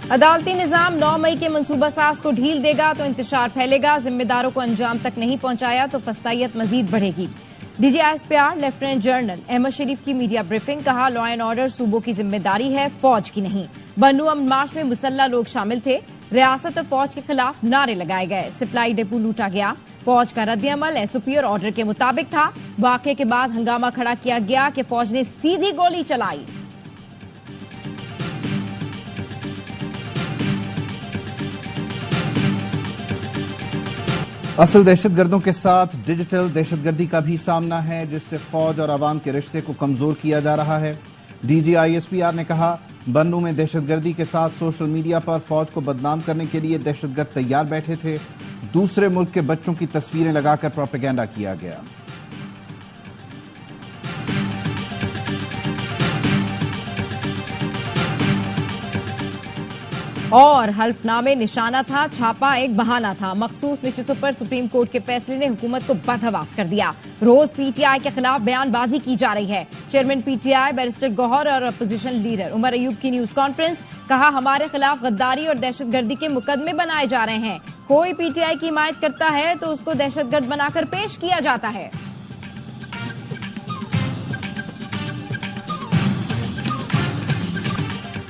अदालती निजाम 9 मई के मंसूबा साज को ढील देगा तो इंतशार फैलेगा, जिम्मेदारों को अंजाम तक नहीं पहुंचाया तो फस्तायत मजीद बढ़ेगी। डीजीआईएसपीआर लेफ्टिनेंट जनरल अहमद शरीफ की मीडिया ब्रीफिंग, कहा लॉ एंड ऑर्डर सूबों की जिम्मेदारी है, फौज की नहीं। बन्नू अमन मार्च में मुसल्ला लोग शामिल थे, रियासत और फौज के खिलाफ नारे लगाए गए, सप्लाई डिपो लूटा गया, फौज का रद्द-ए-अमल एसओपी और ऑर्डर के मुताबिक था। वाकये के बाद हंगामा खड़ा किया गया कि फौज ने सीधी गोली चलाई। असल दहशतगर्दों के साथ डिजिटल दहशतगर्दी का भी सामना है, जिससे फौज और आवाम के रिश्ते को कमजोर किया जा रहा है। डीजीआईएसपीआर ने कहा, बन्नू में दहशतगर्दी के साथ सोशल मीडिया पर फौज को बदनाम करने के लिए दहशतगर्द तैयार बैठे थे। दूसरे मुल्क के बच्चों की तस्वीरें लगाकर प्रोपेगेंडा किया गया। और हल्फनामे निशाना था, छापा एक बहाना था। मखसूस निश्चितों पर सुप्रीम कोर्ट के फैसले ने हुकूमत को बदहवास कर दिया। रोज पीटीआई के खिलाफ बयानबाजी की जा रही है। चेयरमैन पीटीआई बैरिस्टर गौहर और अपोजिशन लीडर उमर अयूब की न्यूज कॉन्फ्रेंस, कहा हमारे खिलाफ गद्दारी और दहशतगर्दी के मुकदमे बनाए जा रहे हैं। कोई पीटीआई की हिमायत करता है तो उसको दहशतगर्द बनाकर पेश किया जाता है।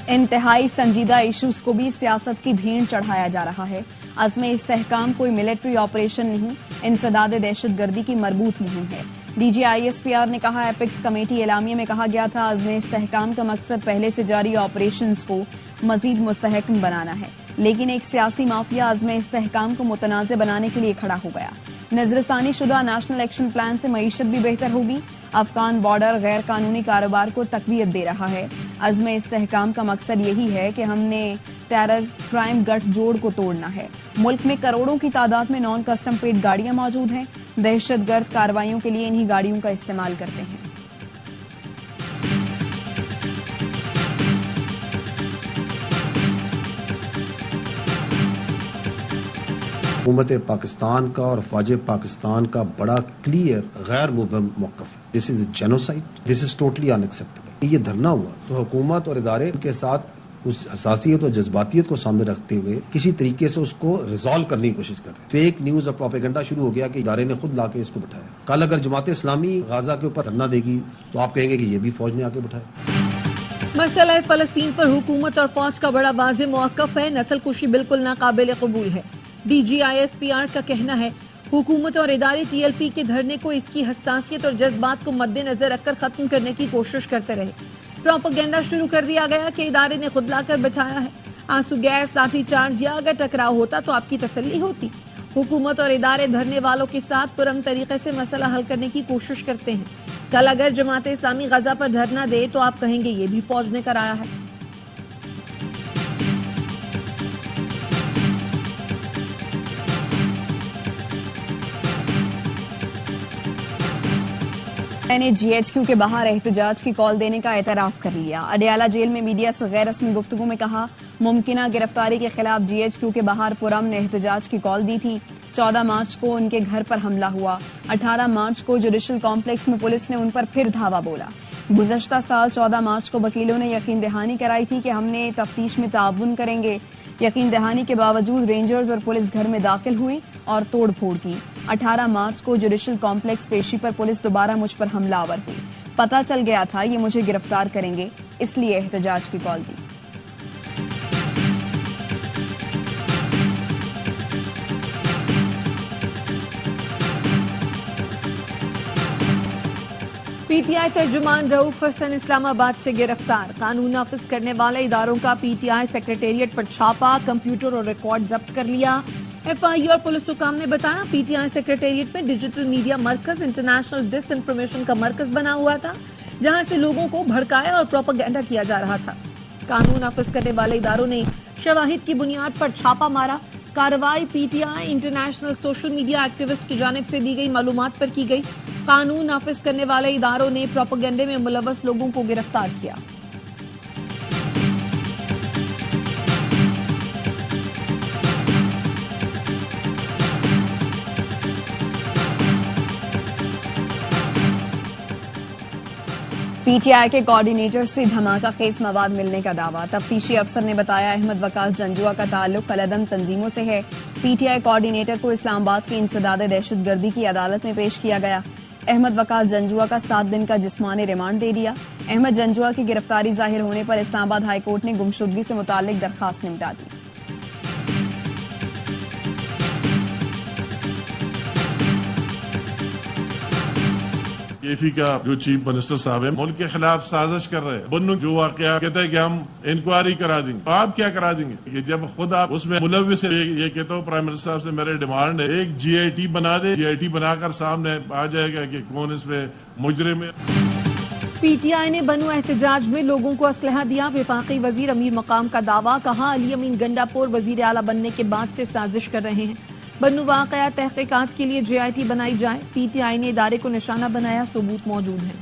इंतहाई संजीदा इश्यूज को भी सियासत की भीड़ चढ़ाया जा रहा है। अज़्म इस्तेहकाम कोई मिलिट्री ऑपरेशन नहीं, इंसदाद दहशतगर्दी की मरबूत मुहिम है। डीजीआईएसपीआर ने कहा, एपिक्स कमेटी एलामिया में कहा गया था, अज़्म इस्तेहकाम का मकसद पहले से जारी ऑपरेशंस को मजीद मुस्तहकम बनाना है, लेकिन एक सियासी माफिया अज़्म इस्तेहकाम को मुतनाज़ बनाने के लिए खड़ा हो गया। नजरसानी शुदा नेशनल एक्शन प्लान से मईशत भी बेहतर होगी। अफगान बॉर्डर गैर कानूनी कारोबार को तकवीयत दे रहा है। अज़्म इस्तेहकाम का मकसद यही है कि हमने टेरर क्राइम गठजोड़ को तोड़ना है। मुल्क में करोड़ों की तादाद में नॉन कस्टम पेड गाड़ियां मौजूद हैं। दहशतगर्द कार्रवाइयों के लिए इन्हीं गाड़ियों का इस्तेमाल करते हैं। हुकूमत पाकिस्तान का और फौज पाकिस्तान का बड़ा क्लियर गैर मुबहम मौक़िफ़ है। This is genocide, this is totally unacceptable. ये धरना हुआ तो हुकूमत और इदारे के साथ उस हसासियत और जज्बातियत को सामने रखते हुए किसी तरीके से उसको रिजॉल्व करने की कोशिश कर रहे हैं। फेक न्यूज और प्रोपेगेंडा शुरू हो गया कि इदारे ने खुद लाके इसको बिठाया। कल अगर जमात इस्लामी गाजा के ऊपर धरना देगी तो आप कहेंगे कि ये भी फौज ने आके बिठाया। मसला फलस्तीन पर हुकूमत और फौज का बड़ा वाज़ेह मौक़िफ़ है। नस्ल कुशी बिल्कुल नाकाबिल कबूल है। डीजीआईएसपीआर का कहना है, हुकूमत और इदारे टीएलपी के धरने को इसकी हसासियत और जज्बात को मद्देनजर रखकर खत्म करने की कोशिश करते रहे। प्रोपेगेंडा शुरू कर दिया गया कि इदारे ने खुद लाकर बिठाया है। आंसू गैस, लाठीचार्ज या अगर टकराव होता तो आपकी तसल्ली होती। हुकूमत और इदारे धरने वालों के साथ पुरअमन तरीके से मसला हल करने की कोशिश करते हैं। कल अगर जमात इस्लामी गजा पर धरना दे तो आप कहेंगे ये भी फौज ने कराया है। मैंने जीएचक्यू के बाहर एहतजाज की कॉल देने का एतराफ कर लिया। अडयाला जेल में मीडिया से गैर रस्मी गुफ्तगू में कहा, मुमकिना गिरफ्तारी के खिलाफ जीएचक्यू के बाहर पुरअमन एहतजाज की कॉल दी थी। 14 मार्च को उनके घर पर हमला हुआ। 18 मार्च को जुडिशल कॉम्प्लेक्स में पुलिस ने उन पर फिर धावा बोला। गुज़श्ता साल 14 मार्च को वकीलों ने यकीन दहानी कराई थी कि हमने तफ्तीश में ताउन करेंगे। यकीन दहानी के बावजूद रेंजर्स और पुलिस घर में दाखिल हुई और तोड़ फोड़ की। 18 मार्च को जुडिशल कॉम्प्लेक्स पेशी पर पुलिस दोबारा मुझ पर हमलावर हुई। पता चल गया था ये मुझे गिरफ्तार करेंगे, इसलिए एहतजाज की कॉल दी। पीटीआई तर्जुमान रऊफ हसन इस्लामाबाद से गिरफ्तार। कानून नाफिज करने वाले इदारों का पीटीआई सेक्रेटेरिएट पर छापा, कंप्यूटर और रिकॉर्ड जब्त कर लिया। एफआई और पुलिस हुकाम ने बताया, पीटीआई सेक्रेटेरिएट में डिजिटल मीडिया मरकज इंटरनेशनल डिसइंफॉर्मेशन का मरकज बना हुआ था, जहां से लोगों को भड़काया और प्रोपेगेंडा किया जा रहा था। कानून नाफिज करने वाले इदारों ने शवाहिद की बुनियाद पर छापा मारा। कार्रवाई PTI international social media activist की जानिब से दी गई मालूमात पर की गई। कानून नाफिज करने वाले इदारों ने प्रोपेगेंडे में मुलव्वस लोगों को गिरफ्तार किया। पीटीआई के कोऑर्डिनेटर से धमाका खेज मवाद मिलने का दावा। तफ्तीशी अफसर ने बताया अहमद वकास जंजुआ का ताल्लुक कलअदम तंजीमों से है। पीटीआई कोऑर्डिनेटर को इस्लामाबाद की इंसदादे दहशतगर्दी की अदालत में पेश किया गया। अहमद वकास जंजुआ का 7 दिन का जिस्मानी रिमांड दे दिया। अहमद जंजुआ की गिरफ्तारी जाहिर होने पर इस्लामाबाद हाईकोर्ट ने गुमशुदगी से मुताल्लिक दरखास्त निपटा दी। केफी का जो चीफ मिनिस्टर साहब है मुल्क के खिलाफ साजिश कर रहे हैं। बन्नू जो वाकया कहते हैं कि हम इंक्वायरी करा देंगे, तो आप क्या करा देंगे कि जब खुद आप उसमें मुलविस है। ये कहता हूँ प्राइम मिनिस्टर साहब से मेरे डिमांड है एक GIT बना दे। GIT बनाकर सामने आ जाएगा कि कौन इसमें मुजरिम है। पीटीआई ने बनु एहतजाज में लोगों को असलहा दिया। वफाकी वजीर अमीर मकाम का दावा, कहा अली अमीन गंडापुर वजीर आला बनने के बाद से साजिश कर रहे हैं। बन्नू वाकया तहकीकात के लिए JIT बनाई जाए। पीटीआई ने इदारे को निशाना बनाया, सबूत मौजूद है।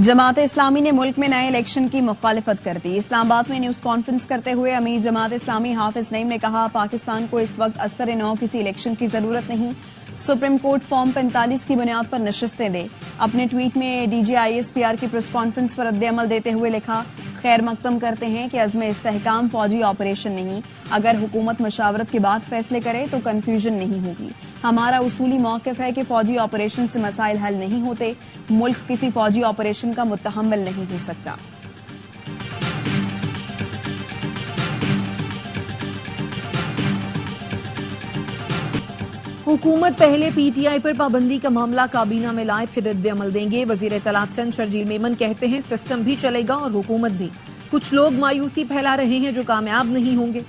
जमात इस्लामी ने मुल्क में नए इलेक्शन की मुखालिफत कर दी। इस्लामाबाद में न्यूज कॉन्फ्रेंस करते हुए अमीर जमात इस्लामी हाफिज नईम ने कहा, पाकिस्तान को इस वक्त असर नौ किसी इलेक्शन की जरूरत नहीं। सुप्रीम कोर्ट फॉर्म 45 की बुनियाद पर नशिस्तें दे। अपने ट्वीट में DG ISPR की प्रेस कॉन्फ्रेंस पर रद्द-ए-अमल देते हुए लिखा, खैर मकदम करते हैं कि अज़्म इस्तेहकाम फौजी ऑपरेशन नहीं। अगर हुकूमत मशावरत के बाद फैसले करे तो कन्फ्यूजन नहीं होगी। हमारा उसूली मौक़िफ़ है कि फौजी ऑपरेशन से मसाइल हल नहीं होते। मुल्क किसी फौजी ऑपरेशन का मुतहम्मिल नहीं हो सकता। हुकूमत पहले पीटीआई पर पाबंदी का मामला काबीना में लाए, फिर रद्द-ए-अमल देंगे। वजीर इत्तलात चंद शर्जील मेमन कहते हैं सिस्टम भी चलेगा और हुकूमत भी। कुछ लोग मायूसी फैला रहे हैं जो कामयाब नहीं होंगे।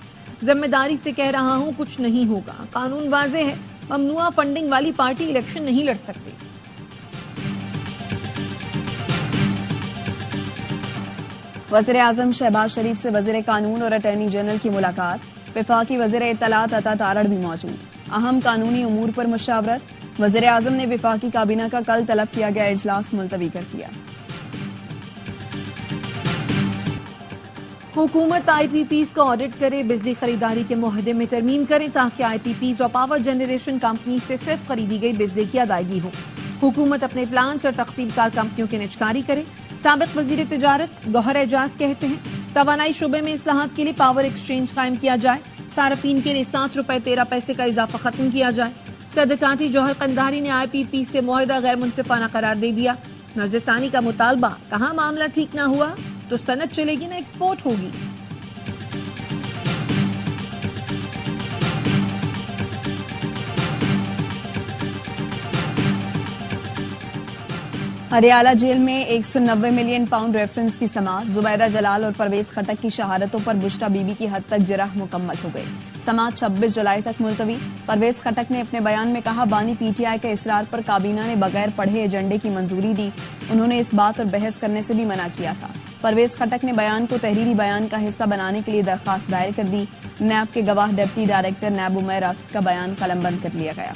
जिम्मेदारी से कह रहा हूं कुछ नहीं होगा। कानून वाज़ेह है, ममनुआ फंडिंग वाली पार्टी इलेक्शन नहीं लड़ सकती। वज़ीर आज़म शहबाज शरीफ से वज़ीर कानून और अटॉर्नी जनरल की मुलाकात। वफाकी वज़ीर इत्तलात अता तारड़ भी मौजूद। अहम कानूनी उमूर पर मुशावरत। वज़ीर आज़म ने वफाकी काबीना का कल तलब किया गया इजलास मुलतवी कर दिया। हुकूमत IPPs का ऑडिट करे, बिजली खरीदारी के मुआहदे में तरमीम करे ताकि IPPs और पावर जनरेशन कंपनी से सिर्फ खरीदी गई बिजली की अदायगी हो। हुकूमत अपने प्लान्स और तकसीमकार कंपनियों की निजकारी करे। साबिक वजीर तिजारत गौहर एजाज कहते हैं तवानाई शुबे में इस्लाहात के लिए पावर एक्सचेंज कायम किया जाए। सार्फिन के लिए 7 रुपए 13 पैसे का इजाफा खत्म किया जाए। सदकाती जौहर कंधारी ने IPP से मुआहदा गैर मुनसिफाना करार दे दिया। नजरसानी का मुतालबा, कहा मामला ठीक ना हुआ तो सनत चलेगी ना एक्सपोर्ट होगी। हरियाला जेल में 190 मिलियन पाउंड रेफरेंस की समाअत। जुबैदा जलाल और परवेज खटक की शहादतों पर बुश्रा बीबी की हद तक जराह मुकम्मल हो गई। समाअत 26 जुलाई तक मुलतवी। परवेज खटक ने अपने बयान में कहा, बानी PTI के इसरार पर काबीना ने बगैर पढ़े एजेंडे की मंजूरी दी। उन्होंने इस बात पर बहस करने से भी मना किया था। परवेज खटक ने बयान को तहरीरी बयान का हिस्सा बनाने के लिए दरखास्त दायर कर दी। नैब के गवाह डिप्टी डायरेक्टर नैब उमैर आतिफ का बयान कलमबंद कर लिया गया।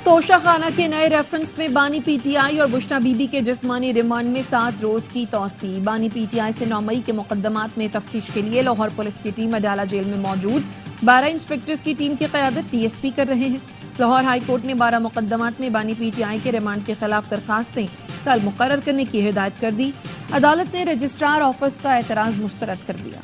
तोशा खाना के नए रेफरेंस में बानी PTI और बुश्रा बीबी के जिस्मानी रिमांड में 7 रोज की तौसी। बानी PTI से 9 मई के मुकदमात में तफ्तीश के लिए लाहौर पुलिस की टीम अडाला जेल में मौजूद। 12 इंस्पेक्टर्स की टीम की क़यादत DSP कर रहे हैं। लाहौर हाई कोर्ट ने 12 मुकदमात में बानी PTI के रिमांड के खिलाफ दरखास्तें कल मुकर्रर करने की हिदायत कर दी। अदालत ने रजिस्ट्रार ऑफिस का एतराज मुस्तरद कर दिया।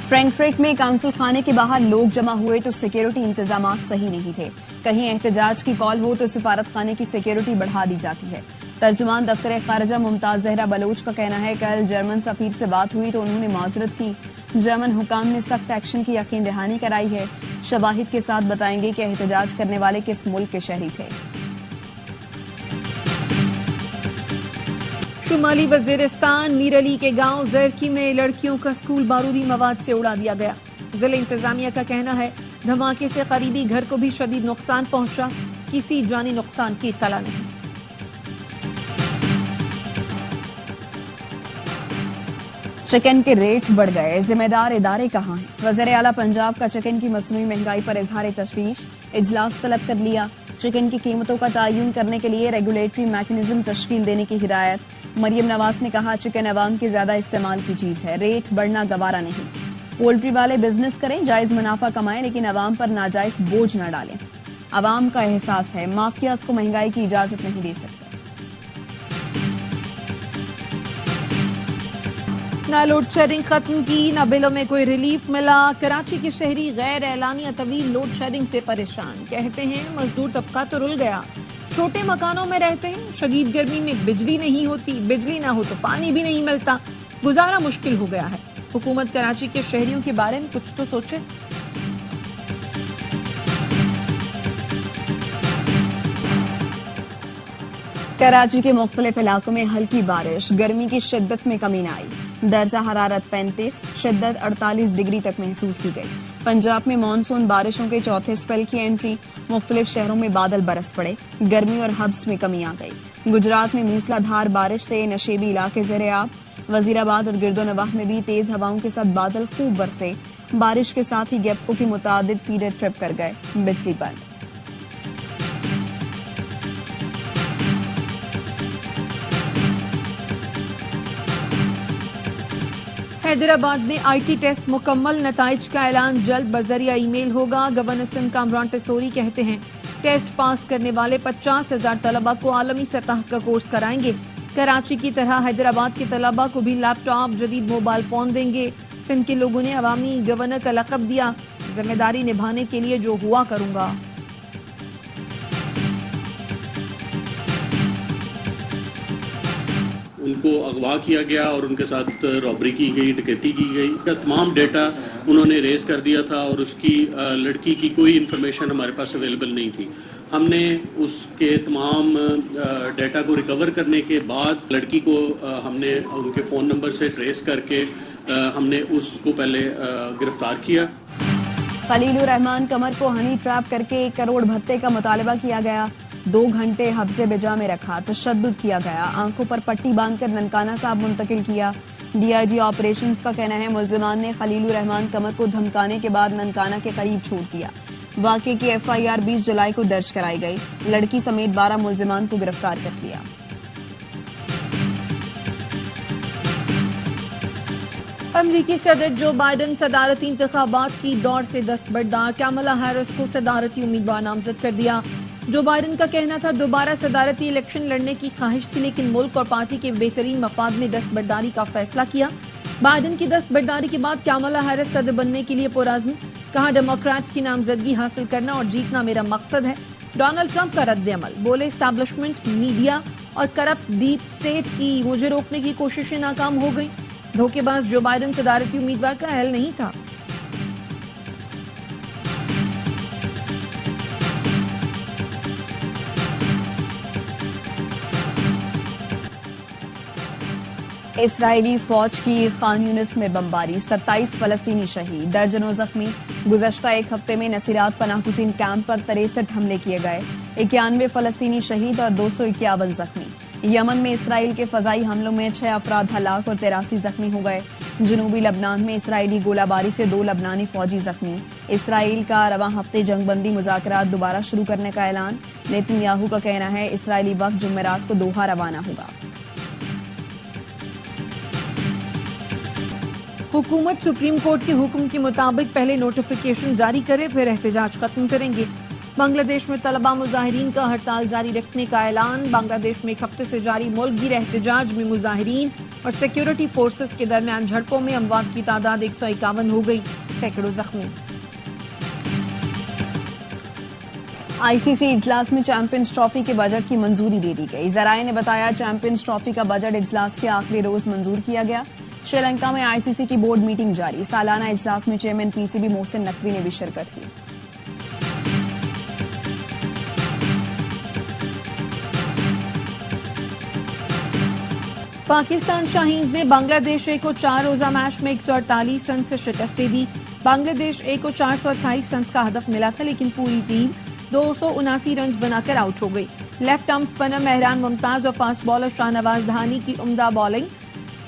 फ्रैंकफर्ट में काउंसिल खाने के बाहर लोग जमा हुए तो सिक्योरिटी इंतजाम सही नहीं थे। कहीं एहतजाज की कॉल हो तो सिफारत खाने की सिक्योरिटी बढ़ा दी जाती है। तर्जुमान दफ्तर खारजा मुमताज जहरा बलोच का कहना है, कल जर्मन सफीर से बात हुई तो उन्होंने माजरत की। जर्मन हुकाम ने सख्त एक्शन की यकीन दहानी कराई है। शवाहिद के साथ बताएंगे कि एहतजाज करने वाले किस मुल्क के शहरी थे। शुमाली वजीरिस्तान मीर अली के गांव जरकी में लड़कियों का स्कूल बारूदी मवाद से उड़ा दिया गया। जिला इंतजामिया का कहना है धमाके से करीबी घर को भी शदीद नुकसान पहुंचा, किसी जानी नुकसान की इत्तला नहीं। चिकन के रेट बढ़ गए, जिम्मेदार इदारे कहां हैं? वज़ीर आला पंजाब का चिकन की मसनूई महंगाई पर इजहार तशवीश, इजलास तलब कर लिया। चिकन की कीमतों का तयन करने के लिए रेगुलेटरी मैकेनिज्म तश्कील देने की हिदायत। मरियम नवाज ने कहा, चिकन अवाम के ज्यादा इस्तेमाल की चीज है, रेट बढ़ना गवारा नहीं। पोल्ट्री वाले बिजनेस करें, जायज मुनाफा कमाएं, लेकिन अवाम पर नाजायज बोझ न डालें। अवाम का एहसास है, माफियाज को महंगाई की इजाजत नहीं दे सकते। ना लोड शेडिंग खत्म की, ना बिलों में कोई रिलीफ मिला। कराची के शहरी गैर एलानिया तवील लोड शेडिंग से परेशान। कहते हैं मजदूर तबका तो रुल गया, छोटे मकानों में रहते हैं, शदीद गर्मी में बिजली नहीं होती, बिजली ना हो तो पानी भी नहीं मिलता, गुजारा मुश्किल हो गया है। हुकूमत कराची के शहरियों के बारे में कुछ तो सोचे। कराची के मुख्तलिफ इलाकों में हल्की बारिश, गर्मी की शिद्दत में कमी न आई। दर्जा हरारत 35, शिद्दत 48 डिग्री तक महसूस की गई। पंजाब में मानसून बारिशों के चौथे स्पेल की एंट्री, मुख्तलिफ शहरों में बादल बरस पड़े, गर्मी और हब्स में कमी आ गई। गुजरात में मूसलाधार बारिश से नशेबी इलाके ज़ेर-ए-आब। वजीराबाद और गिरदोनवाह में भी तेज हवाओं के साथ बादल खूब बरसे। बारिश के साथ ही गैप्को की मुतादिद फीडर ट्रिप कर गए, बिजली बंद। हैदराबाद में IT टेस्ट मुकम्मल, नताइज का ऐलान जल्द बजरिया ईमेल होगा। गवर्नर सिंध कामरान टेसोरी कहते हैं, टेस्ट पास करने वाले 50,000 तलबा को आलमी सतह का कोर्स कराएंगे। कराची की तरह हैदराबाद के तलबा को भी लैपटॉप, जदीद मोबाइल फोन देंगे। सिंध के लोगों ने अवामी गवर्नर का लक़ब दिया, जिम्मेदारी निभाने के लिए जो हुआ करूंगा। उनको अगवा किया गया और उनके साथ रॉबरी की गई, डकैती की गई। तमाम डेटा उन्होंने रेज कर दिया था और उसकी लड़की की कोई इन्फॉर्मेशन हमारे पास अवेलेबल नहीं थी। हमने उसके तमाम डेटा को रिकवर करने के बाद लड़की को हमने उनके फ़ोन नंबर से ट्रेस करके हमने उसको पहले गिरफ्तार किया। खलीलुर रहमान कमर को हनी ट्रैप करके 1 करोड़ भत्ते का मुतालबा किया गया। 2 घंटे हब्से बिजा में रखा, तशद्दुद किया गया, आंखों पर पट्टी बांधकर ननकाना साहब मुंतकिल किया। DIG ऑपरेशंस का कहना है, मुल्जिमान ने खलीलुर रहमान कमर को धमकाने के बाद ननकाना के करीब छोड़ दिया। वाक़े की FIR 20 जुलाई को दर्ज कराई गई। लड़की समेत 12 मुल्जिमान को गिरफ्तार कर लिया। अमरीकी सदर जो बाइडन सदारती इंतखाबात की दौड़ से दस्तबरदार, कमला हैरिस को सदारती उम्मीदवार नामजद कर दिया। जो बाइडन का कहना था दोबारा सदारती इलेक्शन लड़ने की ख्वाहिश थी, लेकिन मुल्क और पार्टी के बेहतरीन मफाद में दस्तबरदारी का फैसला किया। बाइडन की दस्तबरदारी के बाद कमला हैरिस सदर बनने के लिए पुरअज़्म, कहा डेमोक्रेट्स की नामजदगी हासिल करना और जीतना मेरा मकसद है। डोनाल्ड ट्रंप का रद्द-ए-अमल, बोले एस्टैब्लिशमेंट, मीडिया और करप्ट डीप स्टेट की मुझे रोकने की कोशिशें नाकाम हो गई। धोखेबाज जो बाइडन सदारती उम्मीदवार का अहल नहीं था। इसराइली फौज की खान यूनिस में बमबारी, 27 फलस्तीनी शहीद, दर्जनों जख्मी। गुज़श्ता एक हफ्ते में नसीरात पनाहगुज़ीन कैंप पर 63 हमले किए गए, 91 फलस्तीनी शहीद और 251 जख्मी। यमन में इसराइल के फजाई हमलों में 6 अफराद हलाक और 83 जख्मी हो गए। जनूबी लबनान में इसराइली गोलाबारी से 2 लबनानी फौजी जख्मी। इसराइल का रवां हफ्ते जंगबंदी मुज़ाकरात दोबारा शुरू करने का ऐलान। नेतन्याहू का कहना है, इसराइली वक्त जुमेरात को दोहा रवाना होगा। हुकूमत सुप्रीम कोर्ट के हुक्म के मुताबिक पहले नोटिफिकेशन जारी करे, फिर एहतजाज खत्म करेंगे। बांग्लादेश में तलबा मुजाहिरीन का हड़ताल जारी रखने का ऐलान। बांग्लादेश में 1 हफ्ते से जारी मुल्क गिर एहतजाज में मुजाहिरीन और सिक्योरिटी फोर्सेस के दरमियान झड़पों में अमवात की तादाद 151 हो गई, सैकड़ों जख्मी। ICC इजलास में चैंपियंस ट्रॉफी के बजट की मंजूरी दे दी गई। जराये ने बताया, चैंपियंस ट्रॉफी का बजट इजलास के आखिरी रोज मंजूर किया गया। श्रीलंका में ICC की बोर्ड मीटिंग जारी। सालाना इजलास में चेयरमैन PCB मोहसिन नकवी ने भी शिरकत की। पाकिस्तान शाहीन्स ने बांग्लादेश ए को 4 रोजा मैच में 148 रन से शिकस्त दे दी। बांग्लादेश ए को 428 रन का हदफ मिला था, लेकिन पूरी टीम 279 रन बनाकर आउट हो गई। Left arm spinner Mehran Mumtaz और फास्ट बॉलर शाहनवाज धानी की उम्दा बॉलिंग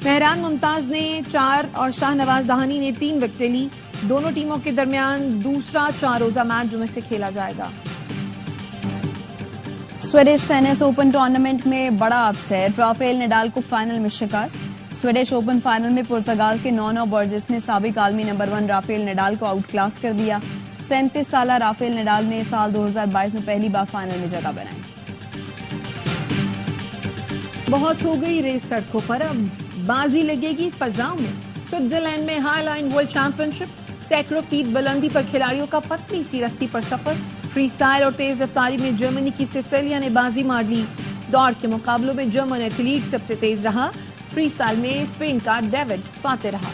मेहरान मुमताज ने 4 और शाहनवाज दहानी ने 3 विकेटें ली। दोनों टीमों के दरमियान दूसरा 4 रोजा मैच जुमे से खेला जाएगा। स्वीडिश टेनिस ओपन टूर्नामेंट में बड़ा अपसेट, राफेल नडाल को फाइनल में शिकस्त। स्वीडिश ओपन फाइनल में पुर्तगाल के नोनो बर्जेस ने साबिक आलमी नंबर 1 राफेल नडाल को आउट क्लास कर दिया। 37 साल राफेल नडाल ने साल 2022 में पहली बार फाइनल में जगह बनाई। बहुत हो गई रेस सड़कों पर, अब बाजी लगेगी फजाओं में। स्विट्जरलैंड में हाई लाइन वर्ल्ड चैंपियनशिप, सैकड़ों फीट बुलंदी पर खिलाड़ियों का पतली सी रस्सी पर सफर। फ्री स्टाइल और तेज रफ्तारी में जर्मनी की सिसिलिया ने बाजी मार ली। दौड़ के मुकाबलों में जर्मन एथलीट सबसे तेज रहा। फ्री स्टाइल में स्पेन का डेविड फाते रहा।